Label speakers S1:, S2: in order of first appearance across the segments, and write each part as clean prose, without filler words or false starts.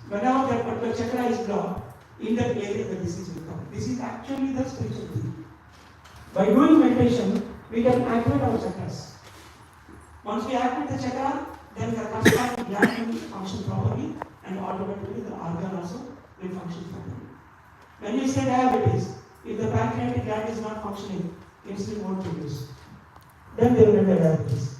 S1: Whenever that particular chakra is blocked, in that area the disease will come. This is actually the spiritual thing. By doing meditation, we can activate our chakras. Once we activate the chakra, then the corresponding gland will function properly and automatically the organ also will function properly. When you say diabetes, if the pancreatic gland is not functioning, insulin won't produce. Then they will get diabetes.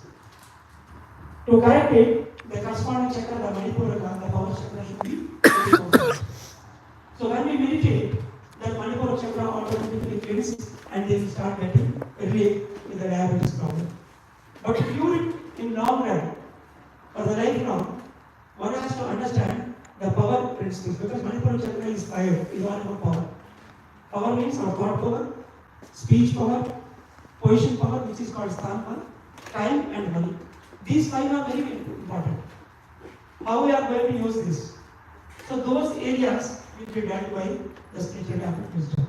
S1: To correct it, the corresponding chakra, the Manipura, the power chakra should be very. So when we meditate, that Manipura chakra automatically cleanses and they will start getting relief with the diabetes problem. But to cure it in long run, for the lifelong, one has to understand the power principles because Manipura chakra is fire, is all about power. Power means our thought power, speech power, position power, which is called sthan power, time and money. These five are very important. How we are going to use this? So those areas will be dealt by the spiritual aspect wisdom.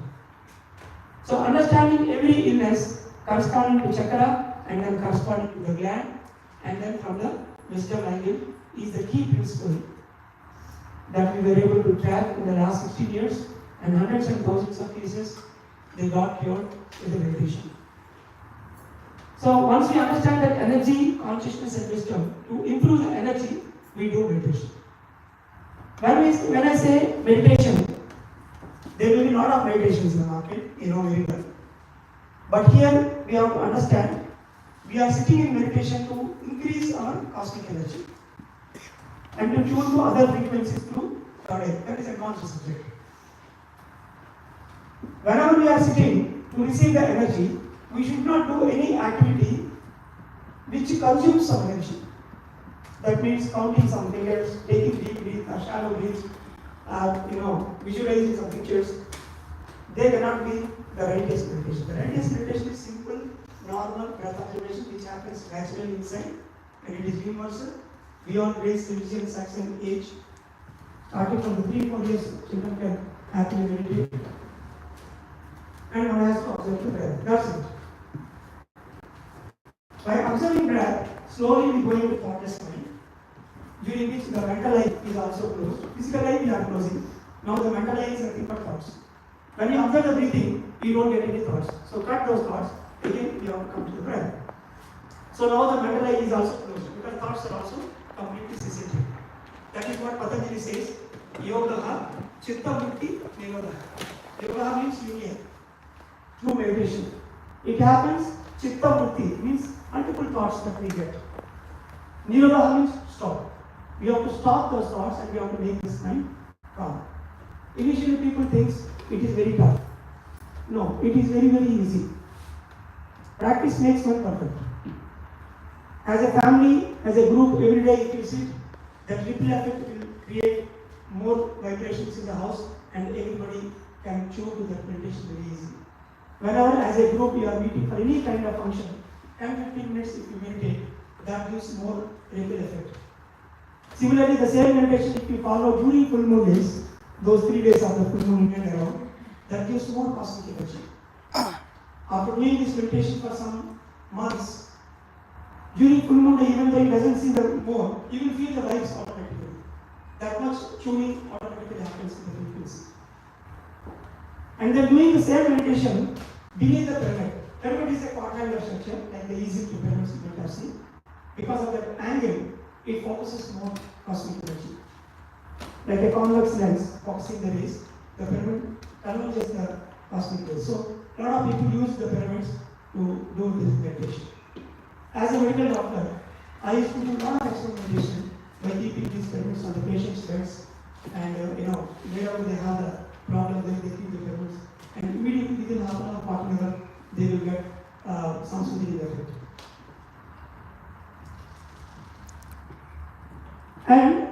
S1: So understanding every illness corresponding to chakra and then corresponding to the gland and then from the wisdom angle is the key principle that we were able to track in the last 16 years and hundreds and thousands of cases they got cured with the meditation. So once we understand that energy, consciousness and wisdom, to improve the energy, we do meditation. When I say meditation, there will be a lot of meditations in the market, you know very well. But here we have to understand, we are sitting in meditation to increase our cosmic energy and to tune to other frequencies through third eye. That is a conscious subject. Whenever we are sitting to receive the energy, we should not do any activity which consumes some energy. That means counting some fingers, taking deep breath or shallow breaths, visualizing some pictures. They cannot be the righteous meditation. The righteous meditation is simple, normal breath observation which happens naturally inside and it is universal, beyond race, religion, sex and age. Starting from the 3-4 years, children can happily meditate. And one has to observe the breath. That's it. By observing breath, slowly we go into thoughtless mind, during which the mental eye is also closed. Physical eye we are closing. Now the mental eye is nothing but thoughts. When you observe the breathing, you don't get any thoughts. So cut those thoughts. Again, you have to come to the breath. So now the mental eye is also closed because thoughts are also completely cessated. That is what Patanjali says. Yogaha, Chitta Mukti, Nirodha. Yogaha means union through meditation. It happens. Chitta Mukti means multiple thoughts that we get. Nirodha means stop. We have to stop those thoughts and we have to make this mind calm. Initially people think it is very tough. No, it is very, very easy. Practice makes one perfect. As a family, as a group, every day if you sit, that ripple effect will create more vibrations in the house and everybody can tune to that meditation very easily. Whenever as a group you are meeting for any kind of function, 10-15 minutes if you meditate, that gives more ripple effect. Similarly, the same meditation if you follow during full moon days, those 3 days of the full moon and around, that gives more cosmic energy. After doing this meditation for some months, during full moon day, even though he doesn't see the moon, he will feel the vibes automatically. That much tuning automatically happens in the frequency. And then doing the same meditation beneath the pyramid. Pyramid is a quadrangular structure, like the Egypt pyramids you might have seen. Because of that angle, it focuses more cosmic energy. Like a convex lens focusing the rays, the pyramid converges the cosmic rays. So a lot of people use the pyramids to do this meditation. As a medical doctor, I used to do a lot of experimentation by keeping these pyramids on the patient's beds, and wherever they have the problem, then they keep the pyramids, and immediately within half an hour, 40 minutes, they will get some soothing effect. And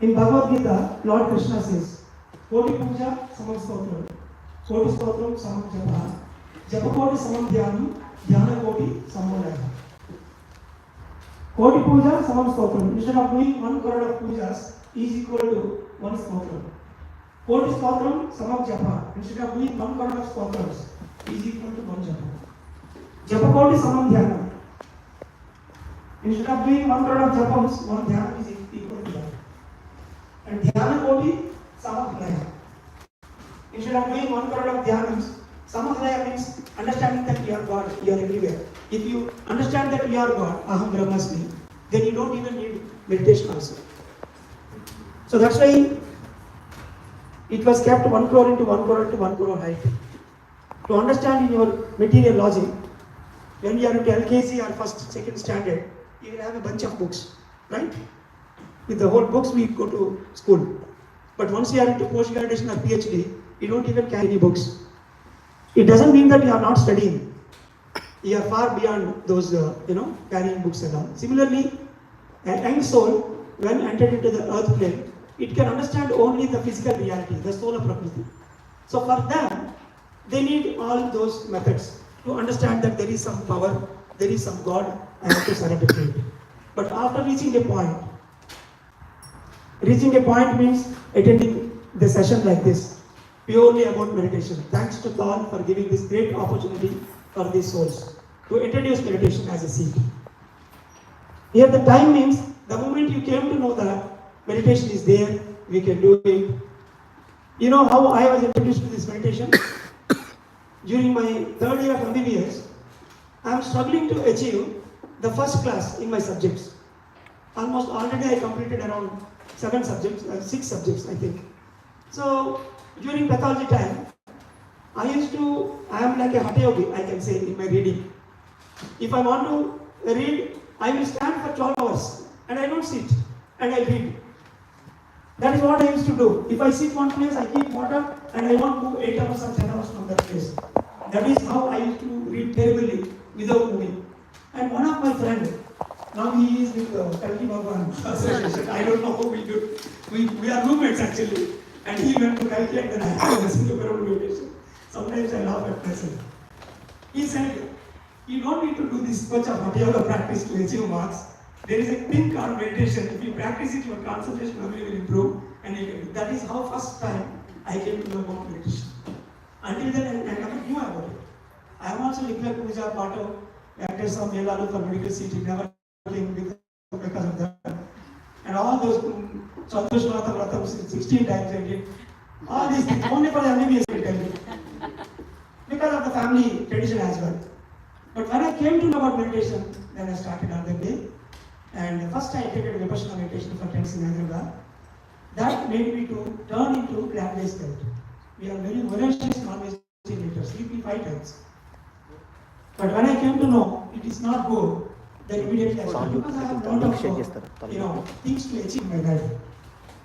S1: in Bhagavad Gita, Lord Krishna says, Koti Puja Samam Stotram, Koti Stotram Samam Japa, Japa Koti Samam Dhyanam, Dhyana Koti Samam Laya. Koti Puja Samam Stotram. Instead of doing 1 crore of pujas is equal to 1 stotram. Koti Stotram Samam Japa. Instead of doing 1 crore of stotrams is equal to 1 japa. Japa Koti Samam Dhyanam. Instead of doing 1 crore of japams, 1 dhyanam is equal to that. And dhyana koti, samahlaya. Instead of doing 1 crore of dhyanams, samahlaya means understanding that you are God, you are everywhere. If you understand that you are God, aham brahmasmi, then you don't even need meditation also. So that's why it was kept 1 crore into 1 crore into 1 crore height. To understand in your material logic, when you are into LKG or first, second standard, you will have a bunch of books, right? With the whole books we go to school. But once you are into post-graduation or PhD, you don't even carry any books. It doesn't mean that you are not studying. You are far beyond those, carrying books and all. Similarly, a young soul, when entered into the earth plane, it can understand only the physical reality, the soul of Prakriti. So for them, they need all those methods to understand that there is some power, there is some God, I have to surrender to it. But after reaching a point means attending the session like this, purely about meditation. Thanks to TAL for giving this great opportunity for these souls to introduce meditation as a seed. Here the time means the moment you came to know that meditation is there, we can do it. You know how I was introduced to this meditation? During my third year of MBBS, I am struggling to achieve the first class in my subjects. Almost already I completed around 6 subjects I think. So during pathology time, I am like a hatha yogi, I can say, in my reading. If I want to read, I will stand for 12 hours and I don't sit and I read. That is what I used to do. If I sit one place, I keep water and I won't move 8 hours or 10 hours from that place. That is how I used to read terribly without moving. And one of my friends, now he is with Kalki Bhagwan Association. I don't know how we do. We are roommates actually. And he went to Kalki and then I have to listen to Parama meditation. Sometimes I laugh at myself. He said, you don't need to do this much of hatha yoga practice to achieve marks. There is a thing called meditation. If you practice it, your concentration memory will improve. And you can, that is how first time I came to know about meditation. Until then, I never knew about it. I am also declared Puja Pato, actors of Yelalu for medical seat. It never came because of that. And all those Chandrashwata Vratam 16 times I did. All these things, only for the MBBS I tell you. Because of the family tradition as well. But when I came to know about meditation, then I started on that day. And first I attended Vipassana meditation for 10 days in Hyderabad. That made me to turn into plant-based diet. We are very voracious non-vegetarian eaters, sleeping 5 times. But when I came to know it is not good, then immediately I started, because I have a lot of things to achieve in my life.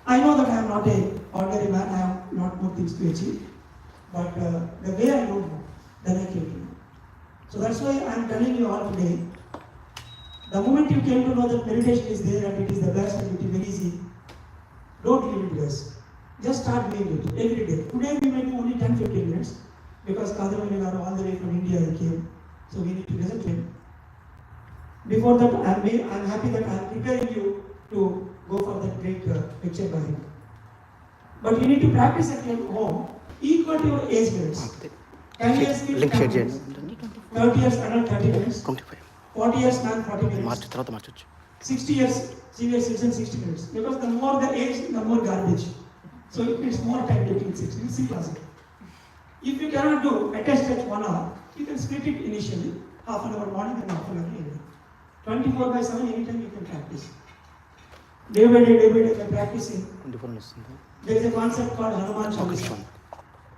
S1: I know that I am not an ordinary man, I have not more things to achieve. But the way I don't know, then I came to know. So that's why I am telling you all today, the moment you came to know that meditation is there and it is the best and it is very easy, don't leave it guys. Just start doing it every day. Today we may do only 10-15 minutes because Khadar are all the way from India came. So we need to listen to him. Before that, I am happy that I am preparing you to go for that great lecture by him. But you need to practice at your home equal to your age limits. 10 years means 10 minutes. 30 years adult 30 minutes. 40 years man 40 minutes. 60 years senior citizen 60 minutes. Because the more the age, the more garbage. So it means more time taking 60. You see classic. If you cannot do at a stretch 1 hour, you can split it initially, half an hour morning and half an hour evening. 24/7 anytime you can practice. Day by day by practicing. There is a concept called Hanuman Chalisa.